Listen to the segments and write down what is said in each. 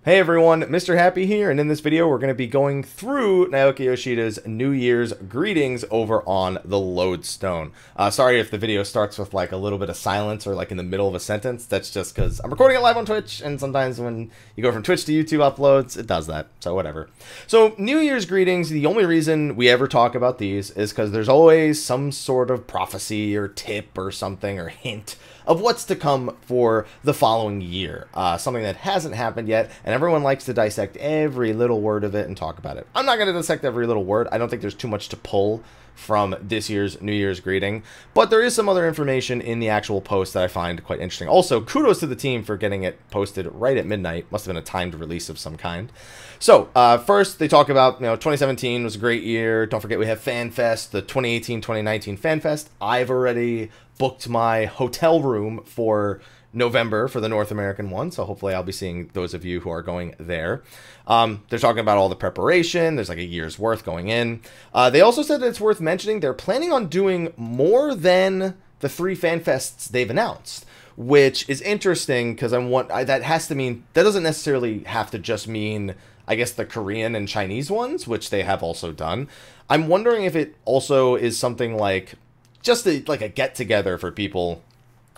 Hey everyone, Mr. Happy here, and in this video we're going to be going through Naoki Yoshida's New Year's greetings over on the Lodestone. Sorry if the video starts with like a little bit of silence or like in the middle of a sentence. That's just because I'm recording it live on Twitch, and sometimes when you go from Twitch to YouTube uploads, it does that, so whatever. So New Year's greetings, the only reason we ever talk about these is because there's always some sort of prophecy or tip or something or hint of what's to come for the following year. Something that hasn't happened yet, and everyone likes to dissect every little word of it and talk about it. I'm not going to dissect every little word. I don't think there's too much to pull from this year's New Year's greeting, but there is some other information in the actual post that I find quite interesting. Also, kudos to the team for getting it posted right at midnight. Must have been a timed release of some kind. So, first, they talk about, 2017 was a great year. Don't forget we have FanFest, the 2018-2019 FanFest. I've already booked my hotel room for November for the North American one, so hopefully I'll be seeing those of you who are going there. They're talking about all the preparation. There's like a year's worth going in. They also said that it's worth mentioning they're planning on doing more than the 3 FanFests they've announced, which is interesting because that has to mean, that doesn't necessarily have to just mean, I guess, the Korean and Chinese ones, which they have also done. I'm wondering if it also is something like just like a get-together for people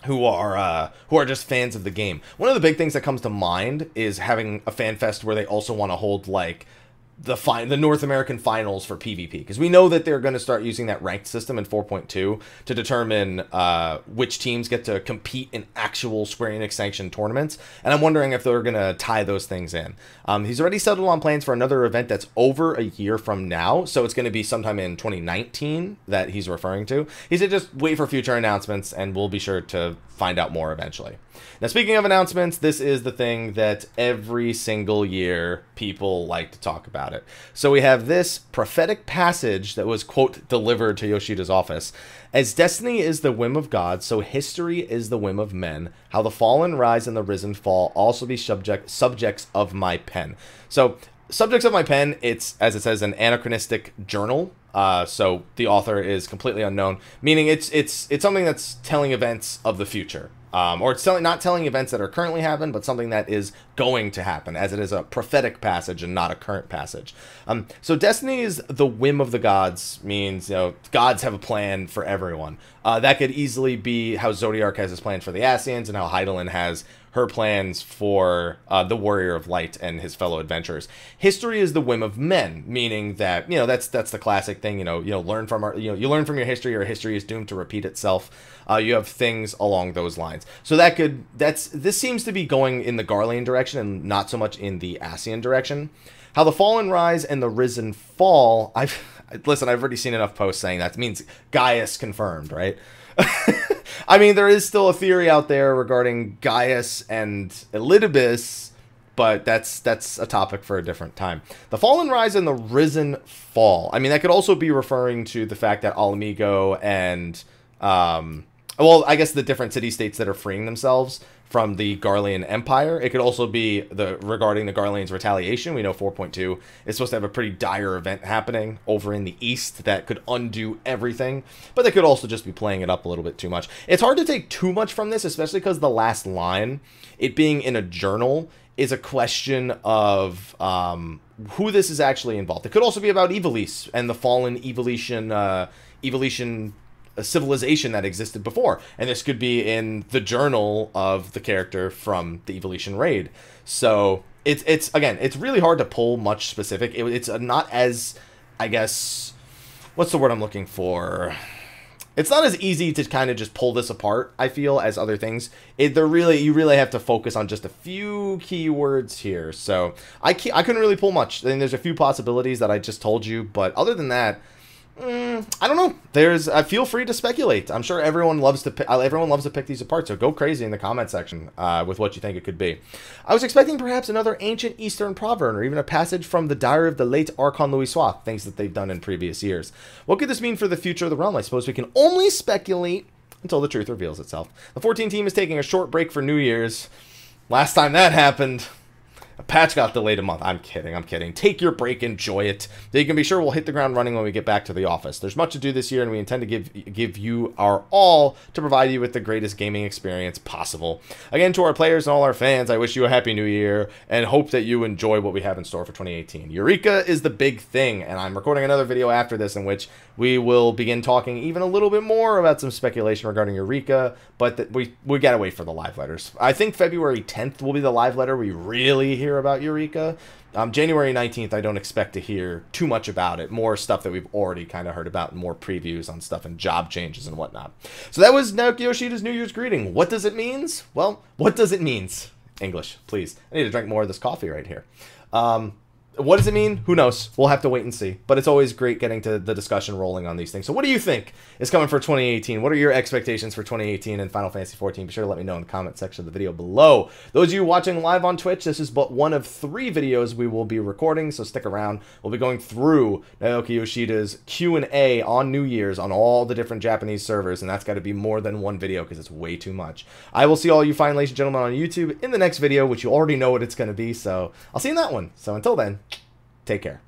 who are just fans of the game. One of the big things that comes to mind is having a fan fest where they also want to hold like the North American finals for PvP, because we know that they're going to start using that ranked system in 4.2 to determine which teams get to compete in actual Square Enix sanctioned tournaments, and I'm wondering if they're going to tie those things in. He's already settled on plans for another event that's over a year from now, so it's going to be sometime in 2019 that he's referring to. He said just wait for future announcements and we'll be sure to find out more eventually. Now, speaking of announcements, this is the thing that every single year people like to talk about it. So we have this prophetic passage that was, quote, delivered to Yoshida's office. As destiny is the whim of God, so history is the whim of men. How the fallen rise and the risen fall, also be subjects of my pen. So, subjects of my pen, it's, as it says, an anachronistic journal. So the author is completely unknown, meaning it's something that's telling events of the future. Or it's not telling events that are currently happening, but something that is going to happen, as it is a prophetic passage and not a current passage. So destiny is the whim of the gods, means, gods have a plan for everyone. That could easily be how Zodiark has his plans for the Ascians, and how Heidelin has her plans for the Warrior of Light and his fellow adventurers. History is the whim of men, meaning that, that's the classic thing, learn from you learn from your history, or history is doomed to repeat itself. You have things along those lines. So this seems to be going in the Garlean direction and not so much in the Ascian direction. How the fallen rise and the risen fall, listen, I've already seen enough posts saying that. It means Gaius confirmed, right? I mean, there is still a theory out there regarding Gaius and Elidibus, but that's a topic for a different time. The fallen rise and the risen fall. I mean, that could also be referring to the fact that Alamigo and, well, I guess the different city-states that are freeing themselves from the Garlean Empire. It could also be regarding the Garleans' retaliation. We know 4.2 is supposed to have a pretty dire event happening over in the east that could undo everything, but they could also just be playing it up a little bit too much. It's hard to take too much from this, especially because the last line, it being in a journal, is a question of who this is actually involved. It could also be about Ivalice and the fallen Evolution a civilization that existed before, and this could be in the journal of the character from the Evolution raid. So it's again, it's really hard to pull much specific. It's not as, I guess, what's the word I'm looking for? It's not as easy to kind of just pull this apart, I feel, as other things. You really have to focus on just a few keywords here. So I couldn't really pull much. I mean, there's a few possibilities that I just told you, but other than that, I don't know. Feel free to speculate. I'm sure everyone loves to pick these apart, so go crazy in the comment section with what you think it could be. I was expecting perhaps another ancient Eastern proverb, or even a passage from the diary of the late Archon Louisoix, things that they've done in previous years. What could this mean for the future of the realm? I suppose we can only speculate until the truth reveals itself. The 14 team is taking a short break for New Year's. Last time that happened, A patch got delayed a month. I'm kidding. I'm kidding. Take your break. Enjoy it. So you can be sure we'll hit the ground running when we get back to the office. There's much to do this year, and we intend to give you our all to provide you with the greatest gaming experience possible. Again, to our players and all our fans, I wish you a happy new year and hope that you enjoy what we have in store for 2018. Eureka is the big thing, and I'm recording another video after this in which we will begin talking even a little bit more about some speculation regarding Eureka, but we gotta wait for the live letters. I think February 10th will be the live letter we really hear about Eureka. January 19th, I don't expect to hear too much about it. More stuff that we've already kind of heard about, and more previews on stuff and job changes and whatnot. So that was Naoki Yoshida's New Year's greeting. What does it mean? Well, what does it mean? English, please. I need to drink more of this coffee right here. What does it mean? Who knows? We'll have to wait and see. But it's always great getting to the discussion rolling on these things. So what do you think is coming for 2018? What are your expectations for 2018 and Final Fantasy XIV? Be sure to let me know in the comment section of the video below. Those of you watching live on Twitch, this is but one of 3 videos we will be recording, so stick around. We'll be going through Naoki Yoshida's Q&A on New Year's on all the different Japanese servers, and that's got to be more than one video because it's way too much. I will see all you fine ladies and gentlemen on YouTube in the next video, which you already know what it's going to be, so I'll see you in that one. So until then, take care.